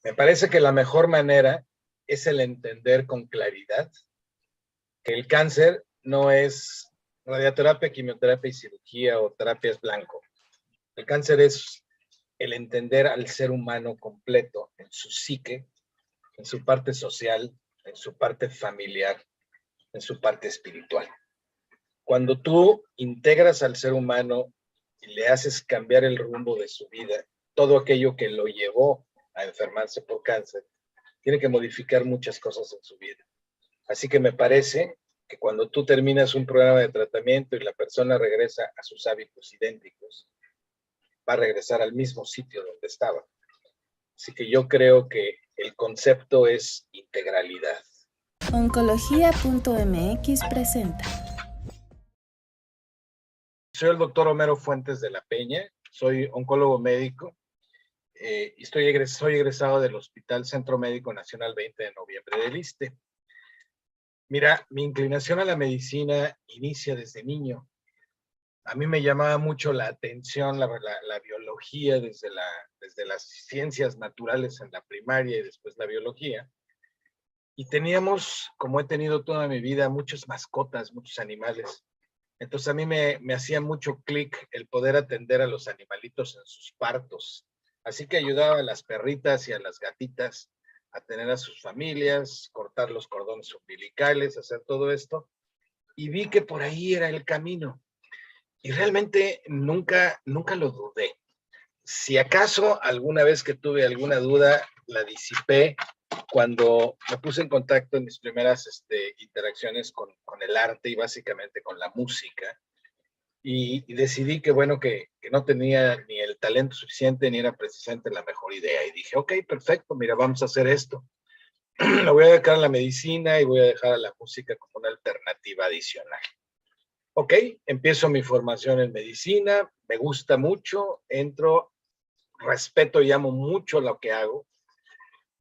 Me parece que la mejor manera es el entender con claridad que el cáncer no es radioterapia, quimioterapia y cirugía o terapias blanco. El cáncer es el entender al ser humano completo en su psique, en su parte social, en su parte familiar, en su parte espiritual. Cuando tú integras al ser humano y le haces cambiar el rumbo de su vida, todo aquello que lo llevó a enfermarse por cáncer, tiene que modificar muchas cosas en su vida. Así que me parece que cuando tú terminas un programa de tratamiento y la persona regresa a sus hábitos idénticos, va a regresar al mismo sitio donde estaba. Así que yo creo que el concepto es integralidad. Oncología.mx presenta. Soy el doctor Homero Fuentes de la Peña, soy oncólogo médico y soy egresado del Hospital Centro Médico Nacional 20 de Noviembre del ISSSTE. Mira, mi inclinación a la medicina inicia desde niño. A mí me llamaba mucho la atención la biología desde las ciencias naturales en la primaria y después la biología. Y teníamos, como he tenido toda mi vida, muchas mascotas, muchos animales. Entonces a mí me hacía mucho clic el poder atender a los animalitos en sus partos. Así que ayudaba a las perritas y a las gatitas a tener a sus familias, cortar los cordones umbilicales, hacer todo esto. Y vi que por ahí era el camino. Y realmente nunca lo dudé. Si acaso alguna vez que tuve alguna duda, la disipé cuando me puse en contacto en mis primeras interacciones con el arte y básicamente con la música. Y decidí que, bueno, que no tenía ni el talento suficiente ni era precisamente la mejor idea. Y dije, ok, perfecto, mira, vamos a hacer esto. Lo voy a dejar a la medicina y voy a dejar a la música como una alternativa adicional. Ok, empiezo mi formación en medicina, me gusta mucho, entro, respeto y amo mucho lo que hago.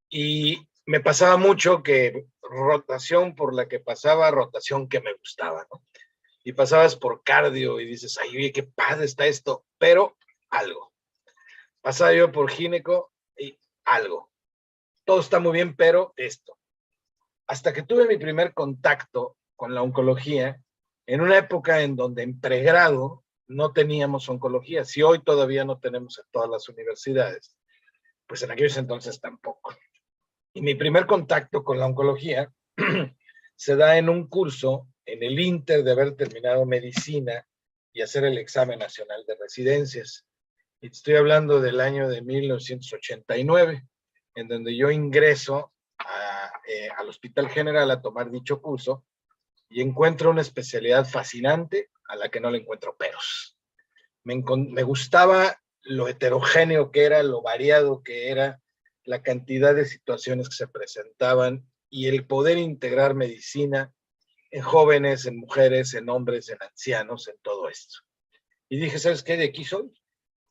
Y me pasaba mucho que rotación por la que pasaba, rotación que me gustaba, ¿no? Y pasabas por cardio y dices, ay, oye, qué padre está esto, pero algo. Pasaba yo por gineco y algo. Todo está muy bien, pero esto. Hasta que tuve mi primer contacto con la oncología, en una época en donde en pregrado no teníamos oncología. Si hoy todavía no tenemos en todas las universidades, pues en aquellos entonces tampoco. Y mi primer contacto con la oncología se da en un curso en el inter de haber terminado medicina y hacer el examen nacional de residencias. Y estoy hablando del año de 1989, en donde yo ingreso al Hospital General a tomar dicho curso y encuentro una especialidad fascinante a la que no le encuentro peros. Me gustaba lo heterogéneo que era, lo variado que era, la cantidad de situaciones que se presentaban y el poder integrar medicina en jóvenes, en mujeres, en hombres, en ancianos, en todo esto. Y dije, ¿sabes qué? De aquí soy.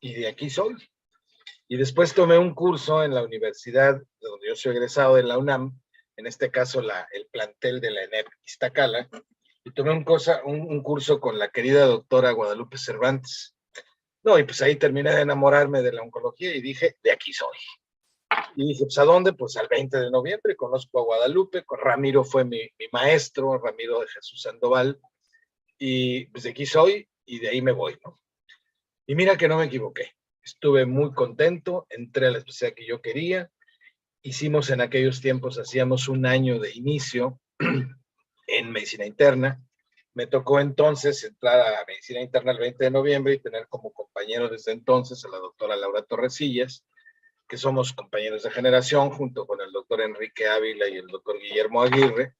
Y de aquí soy. Y después tomé un curso en la universidad, de donde yo soy egresado, de la UNAM, en este caso el plantel de la ENEP Iztacala, y tomé un curso con la querida doctora Guadalupe Cervantes. No, y pues ahí terminé de enamorarme de la oncología y dije, de aquí soy. Y dije, pues ¿a dónde? Pues al 20 de noviembre, conozco a Guadalupe, con Ramiro fue mi maestro, Ramiro de Jesús Sandoval, y pues de aquí soy y de ahí me voy, ¿no? Y mira que no me equivoqué. Estuve muy contento, entré a la especialidad que yo quería. Hicimos en aquellos tiempos, hacíamos un año de inicio en medicina interna. Me tocó entonces entrar a medicina interna el 20 de noviembre y tener como compañero desde entonces a la doctora Laura Torresillas, que somos compañeros de generación, junto con el doctor Enrique Ávila y el doctor Guillermo Aguirre,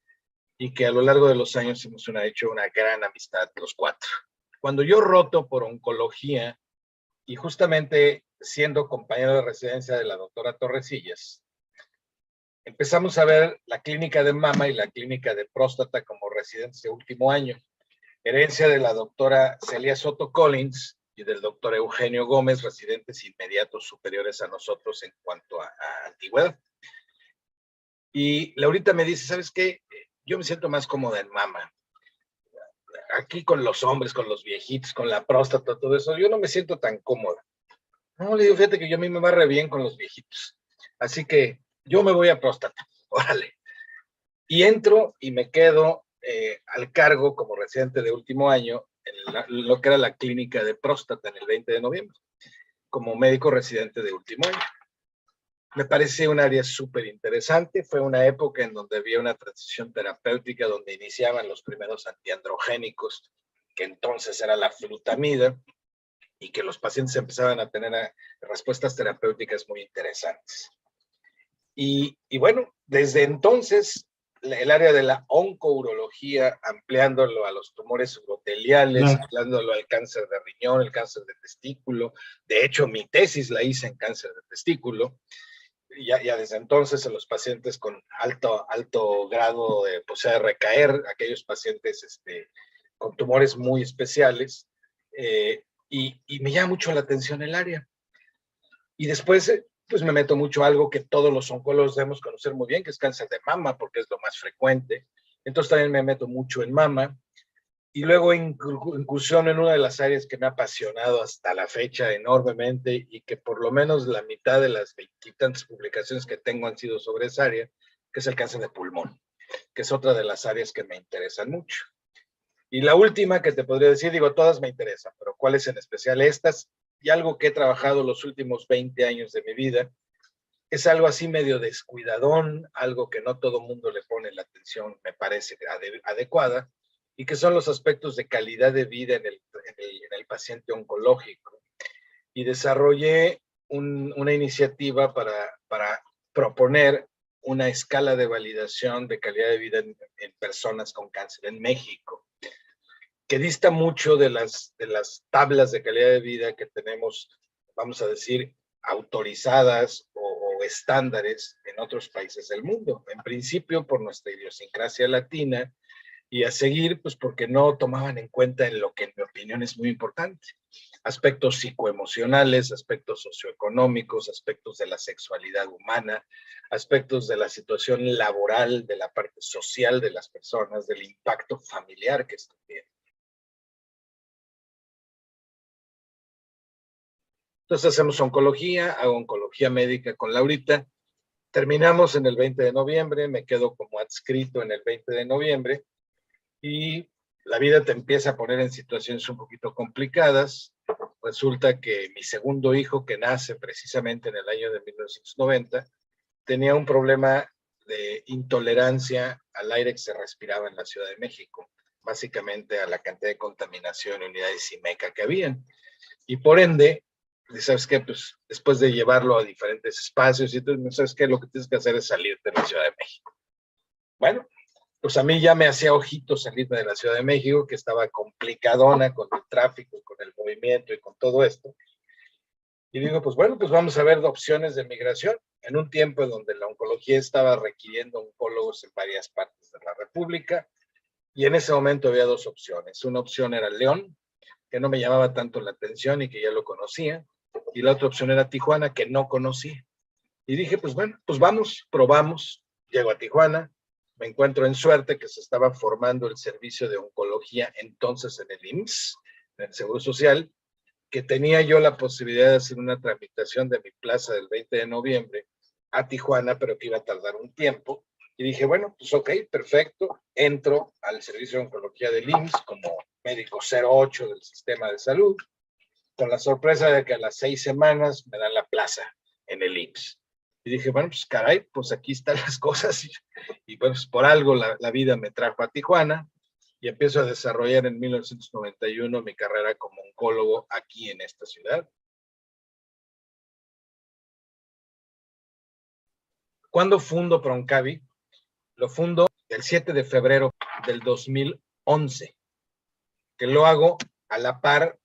y que a lo largo de los años hemos hecho una gran amistad los cuatro. Cuando yo roto por oncología, y justamente siendo compañero de residencia de la doctora Torresillas, empezamos a ver la clínica de mama y la clínica de próstata como residentes de último año, herencia de la doctora Celia Soto Collins y del doctor Eugenio Gómez, residentes inmediatos superiores a nosotros en cuanto a antigüedad. Y Laurita me dice, ¿sabes qué? Yo me siento más cómoda en mama. Aquí con los hombres, con los viejitos, con la próstata, todo eso, yo no me siento tan cómoda. No, le digo, fíjate que yo a mí me va re bien con los viejitos. Así que yo me voy a próstata, órale. Y entro y me quedo al cargo como residente de último año en lo que era la clínica de próstata en el 20 de noviembre, como médico residente de último año. Me parece un área súper interesante. Fue una época en donde había una transición terapéutica, donde iniciaban los primeros antiandrogénicos, que entonces era la flutamida, y que los pacientes empezaban a tener respuestas terapéuticas muy interesantes. Y bueno, desde entonces, el área de la oncourología, ampliándolo a los tumores uroteliales, ampliándolo al cáncer de riñón, el cáncer de testículo. De hecho, mi tesis la hice en cáncer de testículo. Ya desde entonces, en los pacientes con alto grado de posibilidad de recaer, aquellos pacientes con tumores muy especiales, y me llama mucho la atención el área. Y después, pues me meto mucho a algo que todos los oncólogos debemos conocer muy bien, que es cáncer de mama, porque es lo más frecuente. Entonces también me meto mucho en mama. Y luego incursión en una de las áreas que me ha apasionado hasta la fecha enormemente, y que por lo menos la mitad de las 20 y tantas publicaciones que tengo han sido sobre esa área, que es el cáncer de pulmón, que es otra de las áreas que me interesan mucho. Y la última que te podría decir, digo, todas me interesan, pero ¿cuáles en especial? Estas, y algo que he trabajado los últimos 20 años de mi vida, es algo así medio descuidadón, algo que no todo mundo le pone la atención, me parece adecuada, y que son los aspectos de calidad de vida en el paciente oncológico. Y desarrollé una iniciativa para proponer una escala de validación de calidad de vida en personas con cáncer en México, que dista mucho de las tablas de calidad de vida que tenemos, vamos a decir, autorizadas o estándares en otros países del mundo. En principio, por nuestra idiosincrasia latina, y a seguir, pues porque no tomaban en cuenta en lo que en mi opinión es muy importante. Aspectos psicoemocionales, aspectos socioeconómicos, aspectos de la sexualidad humana, aspectos de la situación laboral, de la parte social de las personas, del impacto familiar que esto tiene. Entonces hacemos oncología, hago oncología médica con Laurita. Terminamos en el 20 de noviembre, me quedo como adscrito en el 20 de noviembre, y la vida te empieza a poner en situaciones un poquito complicadas. Resulta que mi segundo hijo, que nace precisamente en el año de 1990, tenía un problema de intolerancia al aire que se respiraba en la Ciudad de México, básicamente a la cantidad de contaminación y unidades IMECA que habían. Y por ende, ¿sabes qué? Pues después de llevarlo a diferentes espacios, y tú, ¿sabes qué? Lo que tienes que hacer es salirte de la Ciudad de México. Bueno, pues a mí ya me hacía ojitos salirme de la Ciudad de México, que estaba complicadona con el tráfico, con el movimiento y con todo esto. Y digo, pues bueno, pues vamos a ver opciones de migración en un tiempo en donde la oncología estaba requiriendo oncólogos en varias partes de la República. Y en ese momento había dos opciones. Una opción era León, que no me llamaba tanto la atención y que ya lo conocía. Y la otra opción era Tijuana, que no conocía. Y dije, pues bueno, pues vamos, probamos. Llego a Tijuana, me encuentro en suerte que se estaba formando el servicio de oncología entonces en el IMSS, en el Seguro Social, que tenía yo la posibilidad de hacer una tramitación de mi plaza del 20 de noviembre a Tijuana, pero que iba a tardar un tiempo. Y dije, bueno, pues ok, perfecto. Entro al servicio de oncología del IMSS como médico 08 del sistema de salud, con la sorpresa de que a las 6 semanas me dan la plaza en el IMSS. Y dije, bueno, pues caray, pues aquí están las cosas. Y pues por algo la vida me trajo a Tijuana, y empiezo a desarrollar en 1991 mi carrera como oncólogo aquí en esta ciudad. ¿Cuándo fundo Proncavi? Lo fundo el 7 de febrero del 2011, que lo hago a la par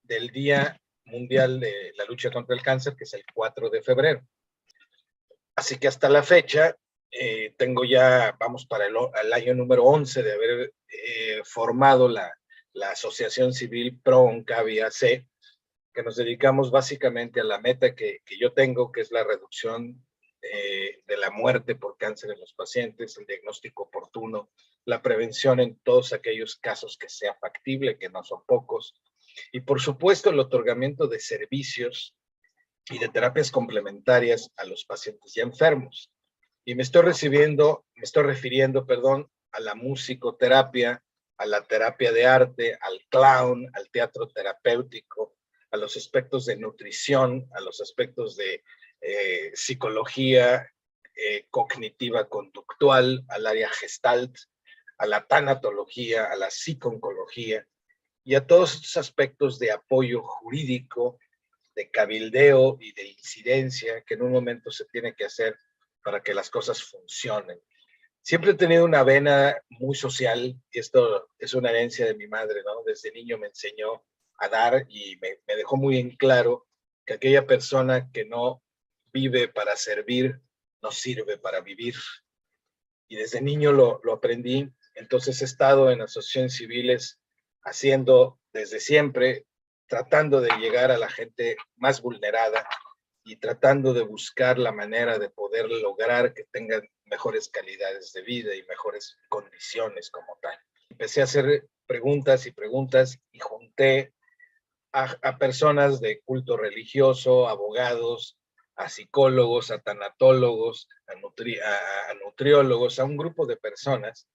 del Día Mundial de la Lucha contra el Cáncer, que es el 4 de febrero. Así que hasta la fecha, tengo ya, vamos para el año número 11 de haber formado la Asociación Civil Pro Oncavi AC, que nos dedicamos básicamente a la meta que yo tengo, que es la reducción de la muerte por cáncer en los pacientes, el diagnóstico oportuno, la prevención en todos aquellos casos que sea factible, que no son pocos, y por supuesto el otorgamiento de servicios y de terapias complementarias a los pacientes ya enfermos. Y me estoy refiriendo, perdón, a la musicoterapia, a la terapia de arte, al clown, al teatro terapéutico, a los aspectos de nutrición, a los aspectos de psicología cognitiva conductual, al área gestalt, a la tanatología, a la psiconcología y a todos estos aspectos de apoyo jurídico, de cabildeo y de incidencia que en un momento se tiene que hacer para que las cosas funcionen. Siempre he tenido una vena muy social, y esto es una herencia de mi madre, ¿no? Desde niño me enseñó a dar y me dejó muy en claro que aquella persona que no vive para servir, no sirve para vivir. Y desde niño lo aprendí, entonces he estado en asociaciones civiles haciendo desde siempre, tratando de llegar a la gente más vulnerada y tratando de buscar la manera de poder lograr que tengan mejores calidades de vida y mejores condiciones como tal. Empecé a hacer preguntas y preguntas y junté a personas de culto religioso, abogados, a psicólogos, a tanatólogos, a nutriólogos, a un grupo de personas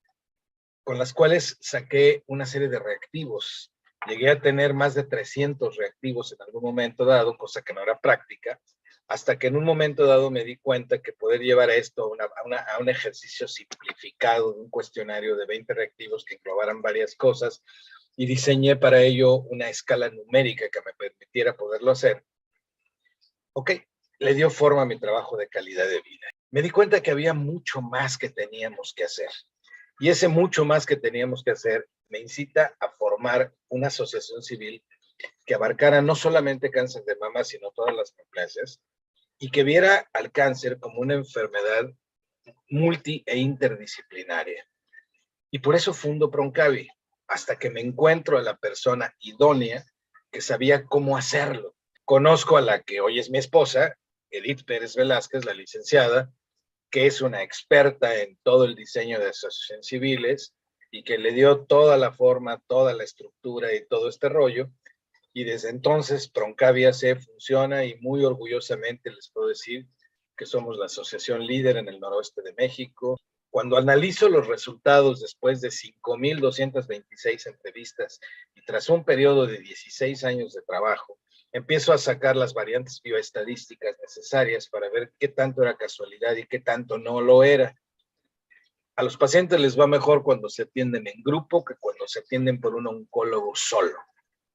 con las cuales saqué una serie de reactivos. Llegué a tener más de 300 reactivos en algún momento dado, cosa que no era práctica, hasta que en un momento dado me di cuenta que poder llevar esto a un ejercicio simplificado de un cuestionario de 20 reactivos que englobaran varias cosas, y diseñé para ello una escala numérica que me permitiera poderlo hacer. Ok, le dio forma a mi trabajo de calidad de vida. Me di cuenta que había mucho más que teníamos que hacer. Y ese mucho más que teníamos que hacer me incita a formar una asociación civil que abarcara no solamente cáncer de mama, sino todas las neoplasias, y que viera al cáncer como una enfermedad multi e interdisciplinaria. Y por eso fundo Proncavi, hasta que me encuentro a la persona idónea que sabía cómo hacerlo. Conozco a la que hoy es mi esposa, Edith Pérez Velázquez, la licenciada, que es una experta en todo el diseño de asociaciones civiles y que le dio toda la forma, toda la estructura y todo este rollo. Y desde entonces Proncavi AC funciona y muy orgullosamente les puedo decir que somos la asociación líder en el noroeste de México. Cuando analizo los resultados después de 5,226 entrevistas y tras un periodo de 16 años de trabajo, empiezo a sacar las variantes bioestadísticas necesarias para ver qué tanto era casualidad y qué tanto no lo era. A los pacientes les va mejor cuando se atienden en grupo que cuando se atienden por un oncólogo solo.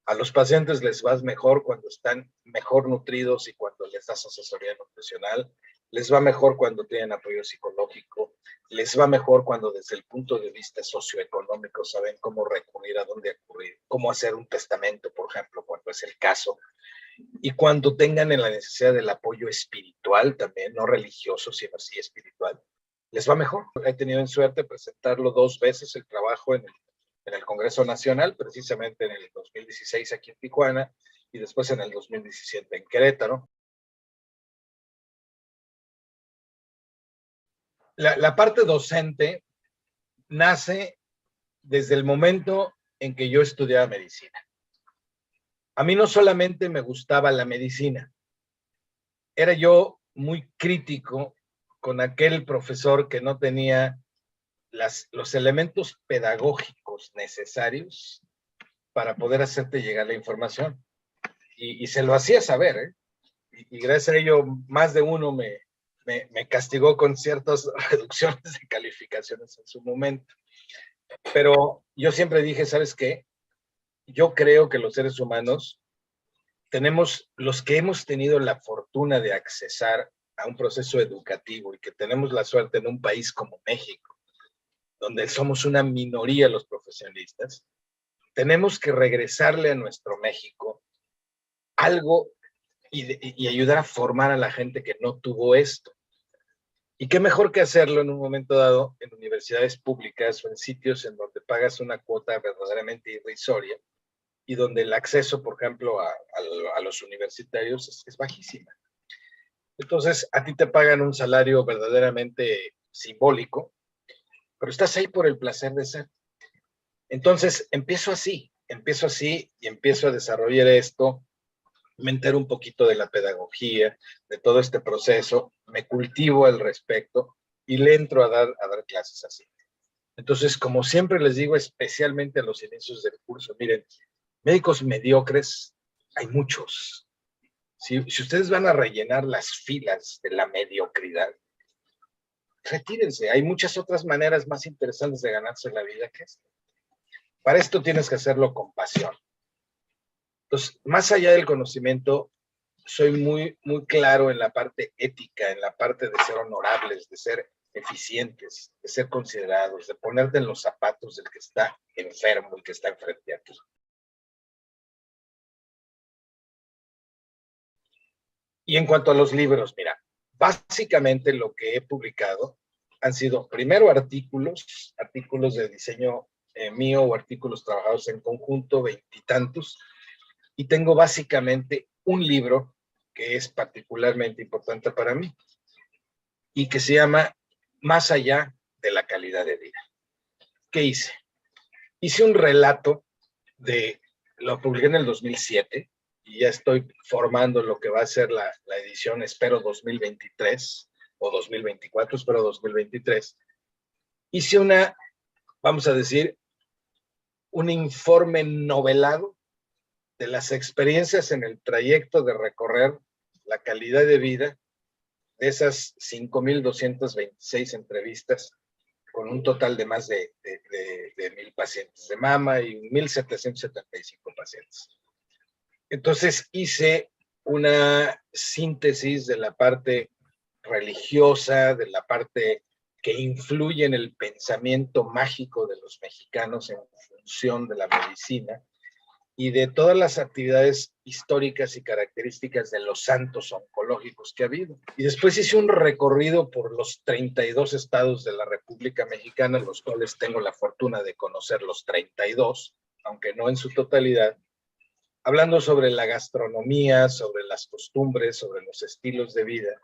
A los pacientes les va mejor cuando están mejor nutridos y cuando les das asesoría nutricional. Les va mejor cuando tienen apoyo psicológico. Les va mejor cuando desde el punto de vista socioeconómico saben cómo recurrir, a dónde acudir, cómo hacer un testamento, por ejemplo, cuando es el caso. Y cuando tengan la necesidad del apoyo espiritual también, no religioso, sino sí espiritual, les va mejor. He tenido en suerte presentarlo 2 veces el trabajo en el Congreso Nacional, precisamente en el 2016 aquí en Tijuana y después en el 2017 en Querétaro. La parte docente nace desde el momento en que yo estudiaba medicina. A mí no solamente me gustaba la medicina, era yo muy crítico con aquel profesor que no tenía los elementos pedagógicos necesarios para poder hacerte llegar la información. Y se lo hacía saber, ¿eh? Y gracias a ello más de uno me castigó con ciertas reducciones de calificaciones en su momento. Pero yo siempre dije, ¿sabes qué? Yo creo que los seres humanos tenemos, los que hemos tenido la fortuna de accesar a un proceso educativo y que tenemos la suerte en un país como México, donde somos una minoría los profesionistas, tenemos que regresarle a nuestro México algo y ayudar a formar a la gente que no tuvo esto. Y qué mejor que hacerlo en un momento dado en universidades públicas o en sitios en donde pagas una cuota verdaderamente irrisoria y donde el acceso, por ejemplo, a los universitarios es bajísima. Entonces, a ti te pagan un salario verdaderamente simbólico, pero estás ahí por el placer de ser. Entonces, empiezo así y empiezo a desarrollar esto. Me entero un poquito de la pedagogía, de todo este proceso, me cultivo al respecto y le entro a dar clases así. Entonces, como siempre les digo, especialmente a los inicios del curso, miren, médicos mediocres hay muchos. Si ustedes van a rellenar las filas de la mediocridad, retírense. Hay muchas otras maneras más interesantes de ganarse la vida que esta. Para esto tienes que hacerlo con pasión. Entonces, más allá del conocimiento, soy muy claro en la parte ética, en la parte de ser honorables, de ser eficientes, de ser considerados, de ponerte en los zapatos del que está enfermo y que está enfrente a ti. Y en cuanto a los libros, mira, básicamente lo que he publicado han sido primero artículos de diseño mío o artículos trabajados en conjunto, veintitantos, y tengo básicamente un libro que es particularmente importante para mí y que se llama Más allá de la calidad de vida. ¿Qué hice? Hice un relato lo publiqué en el 2007 y ya estoy formando lo que va a ser la edición, espero 2023 o 2024, espero 2023. Hice vamos a decir, un informe novelado de las experiencias en el trayecto de recorrer la calidad de vida de esas 5,226 entrevistas con un total de más de 1,000 pacientes de mama y 1,775 pacientes. Entonces hice una síntesis de la parte religiosa, de la parte que influye en el pensamiento mágico de los mexicanos en función de la medicina y de todas las actividades históricas y características de los santos oncológicos que ha habido. Y después hice un recorrido por los 32 estados de la República Mexicana, los cuales tengo la fortuna de conocer los 32, aunque no en su totalidad, hablando sobre la gastronomía, sobre las costumbres, sobre los estilos de vida,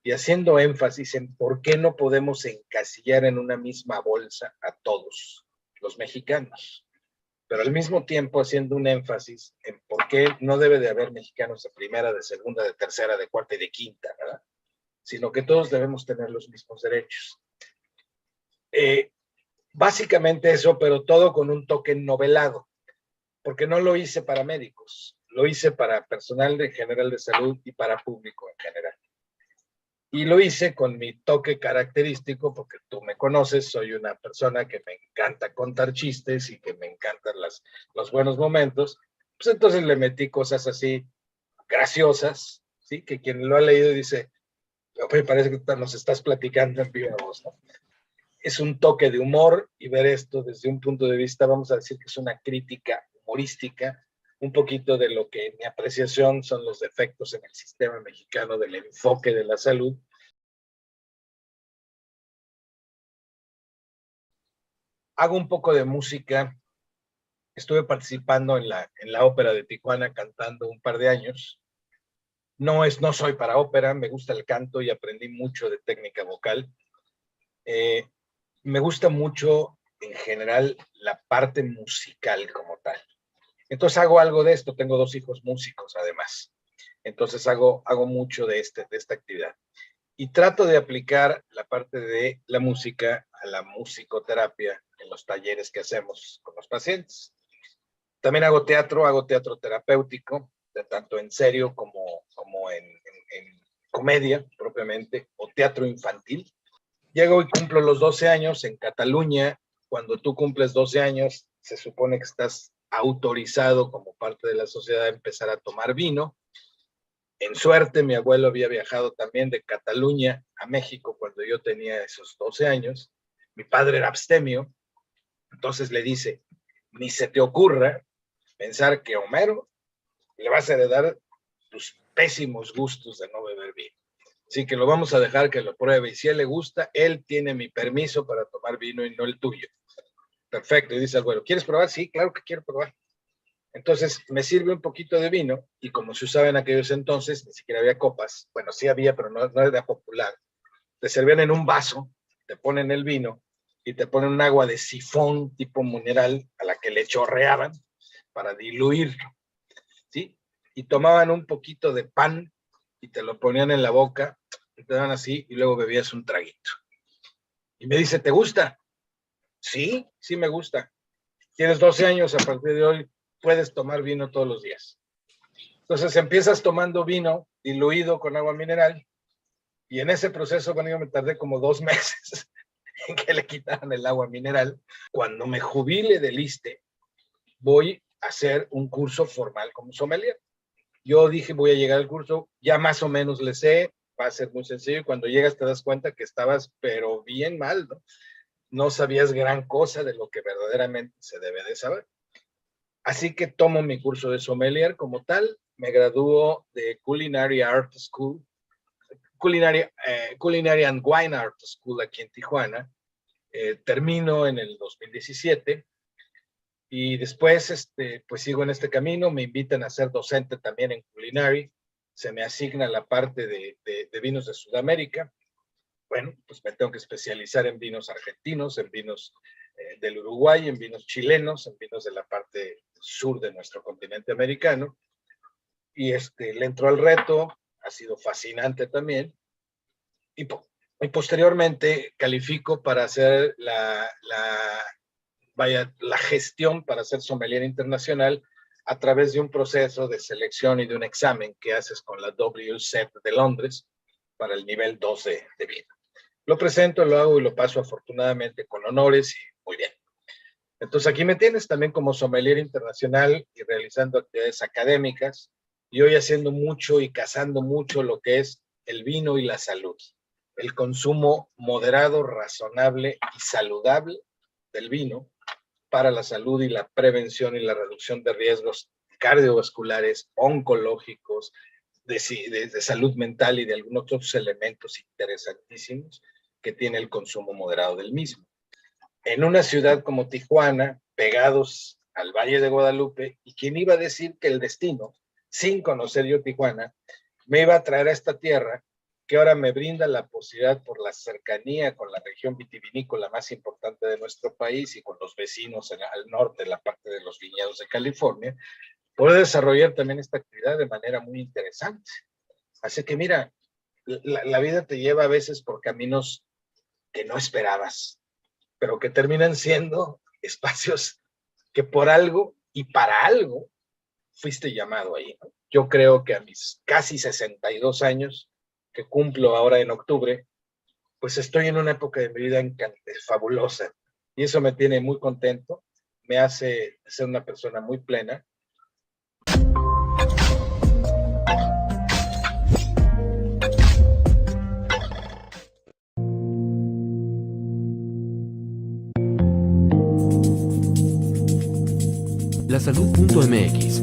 y haciendo énfasis en por qué no podemos encasillar en una misma bolsa a todos los mexicanos, pero al mismo tiempo haciendo un énfasis en por qué no debe de haber mexicanos de primera, de segunda, de tercera, de cuarta y de quinta, ¿verdad? Sino que todos debemos tener los mismos derechos. Básicamente eso, pero todo con un toque novelado, porque no lo hice para médicos, lo hice para personal de general de salud y para público en general. Y lo hice con mi toque característico, porque tú me conoces, soy una persona que me encanta contar chistes y que me encantan los buenos momentos. Pues entonces le metí cosas así graciosas, ¿sí? Que quien lo ha leído dice, me parece que nos estás platicando en viva voz, ¿no? Es un toque de humor y ver esto desde un punto de vista, vamos a decir que es una crítica humorística, un poquito de lo que en mi apreciación son los defectos en el sistema mexicano del enfoque de la salud. Hago un poco de música, estuve participando en la ópera de Tijuana cantando un par de años. No soy para ópera, me gusta el canto y aprendí mucho de técnica vocal. Me gusta mucho en general la parte musical como tal. Entonces hago algo de esto, tengo 2 hijos músicos además. Entonces hago mucho de esta actividad. Y trato de aplicar la parte de la música a la musicoterapia en los talleres que hacemos con los pacientes. También hago teatro terapéutico, tanto en serio como en comedia propiamente, o teatro infantil. Llego y cumplo los 12 años en Cataluña. Cuando tú cumples 12 años, se supone que estás autorizado como parte de la sociedad a empezar a tomar vino. En suerte, mi abuelo había viajado también de Cataluña a México cuando yo tenía esos 12 años. Mi padre era abstemio, entonces le dice, ni se te ocurra pensar que Homero le vas a heredar tus pésimos gustos de no beber vino. Así que lo vamos a dejar que lo pruebe y si a él le gusta, él tiene mi permiso para tomar vino y no el tuyo. Perfecto, y dice el abuelo, ¿quieres probar? Sí, claro que quiero probar. Entonces me sirve un poquito de vino y como se usaba en aquellos entonces, ni siquiera había copas, bueno, sí había, pero no era popular. Te servían en un vaso, te ponen el vino y te ponen un agua de sifón tipo mineral a la que le chorreaban para diluirlo, ¿sí? Y tomaban un poquito de pan y te lo ponían en la boca y te daban así y luego bebías un traguito. Y me dice, ¿te gusta? Sí, sí me gusta. Tienes 12 años, a partir de hoy puedes tomar vino todos los días. Entonces empiezas tomando vino diluido con agua mineral y en ese proceso, bueno, yo me tardé como 2 meses en que le quitaran el agua mineral. Cuando me jubile del ISSSTE, voy a hacer un curso formal como sommelier. Yo dije, voy a llegar al curso, ya más o menos le sé, va a ser muy sencillo y cuando llegas te das cuenta que estabas pero bien mal, ¿no? No sabías gran cosa de lo que verdaderamente se debe de saber. Así que tomo mi curso de sommelier como tal, me gradúo de Culinary Art School, Culinary and Wine Art School aquí en Tijuana. Termino en el 2017 y después pues sigo en este camino, me invitan a ser docente también en Culinary, se me asigna la parte de vinos de Sudamérica. Bueno, pues me tengo que especializar en vinos argentinos, en vinos del Uruguay, en vinos chilenos, en vinos de la parte sur de nuestro continente americano. Y le entró al reto, ha sido fascinante también. Y posteriormente califico para hacer la gestión para ser sommelier internacional a través de un proceso de selección y de un examen que haces con la WSET de Londres para el nivel 2 de vino. Lo presento, lo hago y lo paso afortunadamente con honores y muy bien. Entonces aquí me tienes también como sommelier internacional y realizando actividades académicas y hoy haciendo mucho y cazando mucho lo que es el vino y la salud. El consumo moderado, razonable y saludable del vino para la salud y la prevención y la reducción de riesgos cardiovasculares, oncológicos, de salud mental y de algunos otros elementos interesantísimos que tiene el consumo moderado del mismo. En una ciudad como Tijuana, pegados al Valle de Guadalupe, y quién iba a decir que el destino, sin conocer yo Tijuana, me iba a traer a esta tierra que ahora me brinda la posibilidad por la cercanía con la región vitivinícola más importante de nuestro país y con los vecinos al norte, la parte de los viñedos de California, poder desarrollar también esta actividad de manera muy interesante. Así que mira, la vida te lleva a veces por caminos que no esperabas, pero que terminan siendo espacios que por algo y para algo fuiste llamado ahí, ¿no? Yo creo que a mis casi 62 años, que cumplo ahora en octubre, pues estoy en una época de mi vida fabulosa y eso me tiene muy contento, me hace ser una persona muy plena. Lasalud.mx